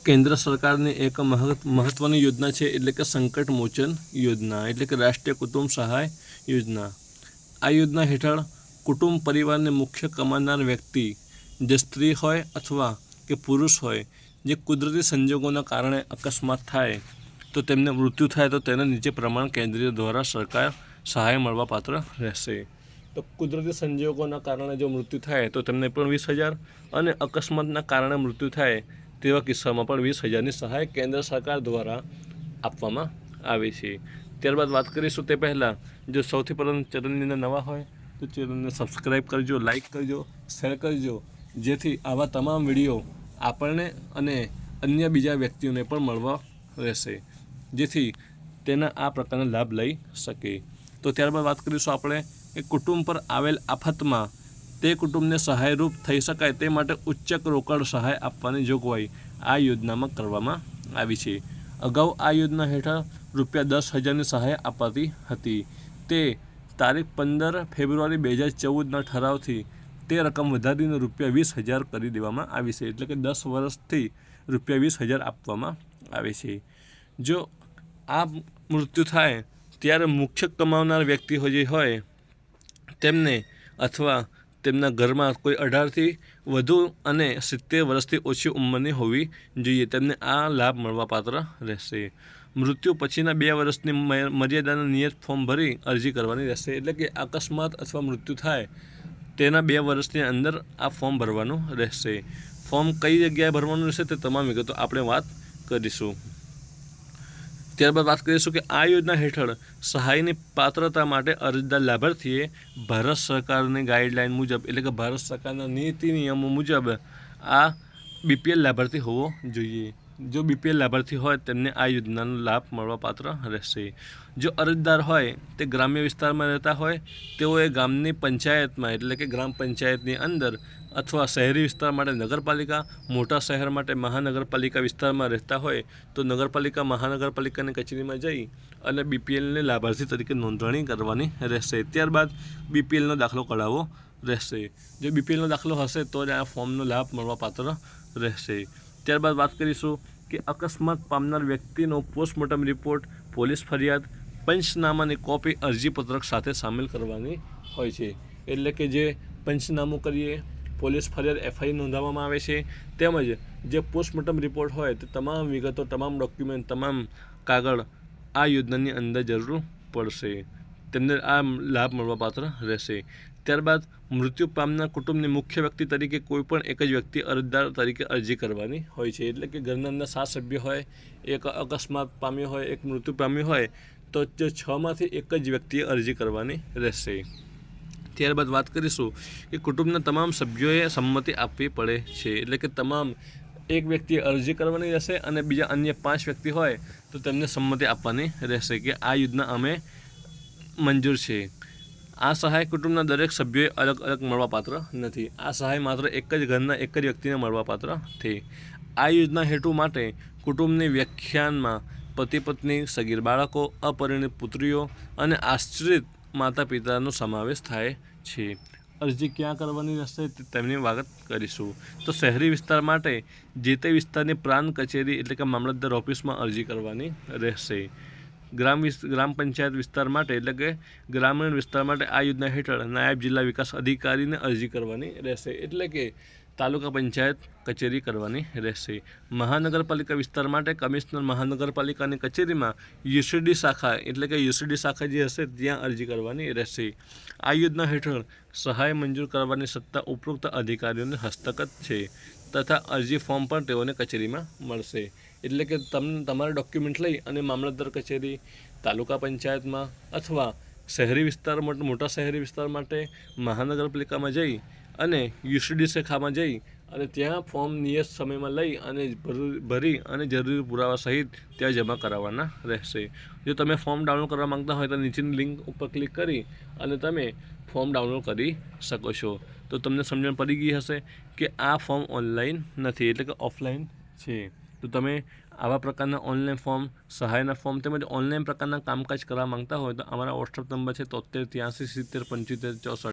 केंद्र सरकारनी एक महत्वनी योजना है એટલે કે संकट मोचन योजना એટલે કે राष्ट्रीय कुटुंब सहाय योजना। आ योजना हेठळ कुटुंब परिवार ने मुख्य कमानार व्यक्ति जे स्त्री होय अथवा के पुरुष होय जे कुदरती संजोगोना कारणे अकस्मात थाय तो तेमने मृत्यु थाय तो तेना नीचे प्रमाण केंद्रीय द्वारा सरकार सहाय मळवा पात्र रहेशे। तो कुदरती संजोगोना कारणे जो मृत्यु थाय तो तेमने पण 20,000 અને अकस्मातना कारणे मृत्यु थाय तेवा किस्सामां पण 20,000 सहाय केंद्र सरकार द्वारा आपवामां आवे छे। त्यारबाद बात करीशुं ते पहला जो सौथी प्रथम चैनलनी नवा होय तो चैनलने सब्सक्राइब करजो, लाइक करजो, शेर करजो, जेथी आवा तमाम विडियो आपणे अने अन्य बीजा व्यक्तिओने पण मळवा रहेशे, जेथी तेना आ प्रकारना लाभ लई शके। तो त्यारबाद बात करीशुं आपणे के कुटुंब पर आवेल आफतमां ते कुटुंबने सहायरूप थई शकाय ते माटे उच्च रोकड़ सहाय आपवानी जोगवाई आ योजनामां करवामां आवी छे। अगाऊ आ योजना हेठळ ₹10,000 सहाय अपाती हती ते तारीख 15 फेब्रुआरी 2014 ठरावथी ते रकम वधारीने ₹20,000 करी देवामां आवी छे, एटले के 10 वर्षथी ₹20,000 आपवामां आवे छे। जो आ मृत्यु थाय त्यारे मुख्य कमावनार व्यक्ति जे होय तेमने अथवा તેમના ઘરમાં કોઈ 18થી વધુ અને 70 વર્ષથી ઓછી ઉંમરની હોવી જોઈએ તેમને આ લાભ મળવાપાત્ર રહેશે। મૃત્યુ પછીના 2 વર્ષની મર્યાદાના નિયત ફોર્મ ભરી અરજી કરવાની રહેશે, એટલે કે અકસ્માત અથવા મૃત્યુ થાય તેના 2 વર્ષની અંદર આ ફોર્મ ભરવાનું રહેશે। ફોર્મ કઈ જગ્યાએ ભરવાનું રહેશે તે તમામ વિગતો આપણે વાત કરીશું। ત્યારબાદ વાત કરીશું કે આ યોજના હેઠળ સહાયની પાત્રતા માટે અરજદાર લાભાર્થીએ ભારત સરકારની ગાઈડલાઈન મુજબ એટલે કે ભારત સરકારના નીતિ નિયમો મુજબ આ બીપીએલ લાભાર્થી હોવો જોઈએ। જો બીપીએલ લાભાર્થી હોય તેમને આ યોજનાનો લાભ મળવાપાત્ર રહેશે। જો અરજદાર હોય તે ગ્રામ્ય વિસ્તારમાં રહેતા હોય તેઓએ ગામની પંચાયતમાં એટલે કે ગ્રામ પંચાયતની અંદર अथवा शहरी विस्तार माटे नगरपालिका, मोटा शहर माटे महानगरपालिका विस्तार में रहता होय तो नगरपालिका महानगरपालिका ने कचेरी में जई अने बीपीएल ने लाभार्थी तरीके नोंधणी करवानी रहेशे। त्यारबाद बीपीएल नो दाखलो कढावવો रहेशे। जो बीपीएल नो दाखलो हशे तो ज आ फॉर्मनो लाभ मळवापात्र रहेशे। त्यारबाद बात करीशुं कि अकस्मात पामनार व्यक्तिनो पोस्टमोर्टम रिपोर्ट, पोलीस फरियाद, पंचनामानी कॉपी अरजीपत्रक साथे सामेल करवानी होय छे। एटले के जे पंचनामो करीए, पोलीस फरियाद एफआईआर नोंधाववामां आवे छे, तेमज जे पोस्टमोर्टम रिपोर्ट होय ते तमाम विगतो, तमाम डॉक्यूमेंट, तमाम कागळ आ योजनानी अंदर जरूर पड़शे, तेमने आ लाभ मळवापात्र रहेशे। त्यारबाद मृत्यु पामनार कुटुंबनी मुख्य व्यक्ति तरीके कोईपण एक ज व्यक्ति अरजदार तरीके अरजी करवानी होय छे। एटले के घરના अंदर 7 सभ्य होय, एक अकस्मात पाम्यो होय, एक मृत्यु पाम्यो होय तो 6 मांथी एक ज व्यक्तिए अरजी करवानी रहेशे। त्यारबाद बात करीशुं कि कुटुंबना तमाम सभ्योए संमति आपवी पड़े छे, एटले के तमाम एक व्यक्तिए अरजी करवानी रहेशे अने बीजा अन्य 5 व्यक्ति होय तो तेमने संमति आपवानी रहेशे कि आ योजना अमे मंजूर छे। आ सहाय कुटुंबना दरेक सभ्योए अलग अलग मळवापात्र नथी। आ सहाय मात्र एक ज घરના एक ज व्यक्तिने मळवापात्र छे। आ योजना हेतु माटे कुटुंबनी व्याख्यानमां पति पत्नी, सगीर बाळको, अपरिणित पुत्रीओ अने आश्रित माता पितानो समावेश थाय छे। अरजी क्या करवानी रहेशे तेमनी वात करीशुं। तो शहरी विस्तार माटे जे ते विस्तारनी प्रांत कचेरी એટલે કે મામલતદાર ઓફિસમાં અરજી કરવાની રહેશે। ग्राम पंचायत विस्तार माटे એટલે કે ग्रामीण विस्तार माटे आ योजना हेठळ नायब जिल्ला विकास अधिकारीने अरजी करवानी रहेशे, એટલે કે तालुका पंचायत कचेरी करवानी रहेशे। महानगरपालिका विस्तार माटे कमिश्नर महानगरपालिकानी कचेरीमां यूसीडी शाखा એટલે કે यूसीडी शाखा जे हशे त्यां अरजी करवानी रहेशे। आ योजना हेठळ सहाय मंजूर करवानी सत्ता उपरोक्त अधिकारीओने हस्तगत छे तथा अरजी फॉर्म पण तेओने कचेरीमां मळशे। એટલે કે તમારા ડોક્યુમેન્ટ લઈ અને મામલતદાર કચેરી, તાલુકા પંચાયતમાં અથવા શહેરી વિસ્તાર મોટા શહેરી વિસ્તાર માટે મહાનગરપાલિકામાં જઈ અને યુસીડી શાખામાં જઈ અને ત્યાં ફોર્મ નિયત સમયમાં લઈ અને ભરી અને જરૂરી પુરાવા સહિત ત્યાં જમા કરાવવાના રહેશે। જો તમે ફોર્મ ડાઉનલોડ કરવા માંગતા હોય તો નીચેની લિંક ઉપર ક્લિક કરી અને તમે ફોર્મ ડાઉનલોડ કરી શકો છો। તો તમને સમજણ પડી ગઈ હશે કે આ ફોર્મ ઓનલાઈન નથી એટલે કે ઓફલાઈન છે। तो तमे आवा प्रकारना ऑनलाइन फॉर्म, सहायना फॉर्म तेमज ऑनलाइन प्रकारना कामकाज करवा मांगता हो तो अमरा व्हाट्सएप नंबर है 73 83 70 75 64।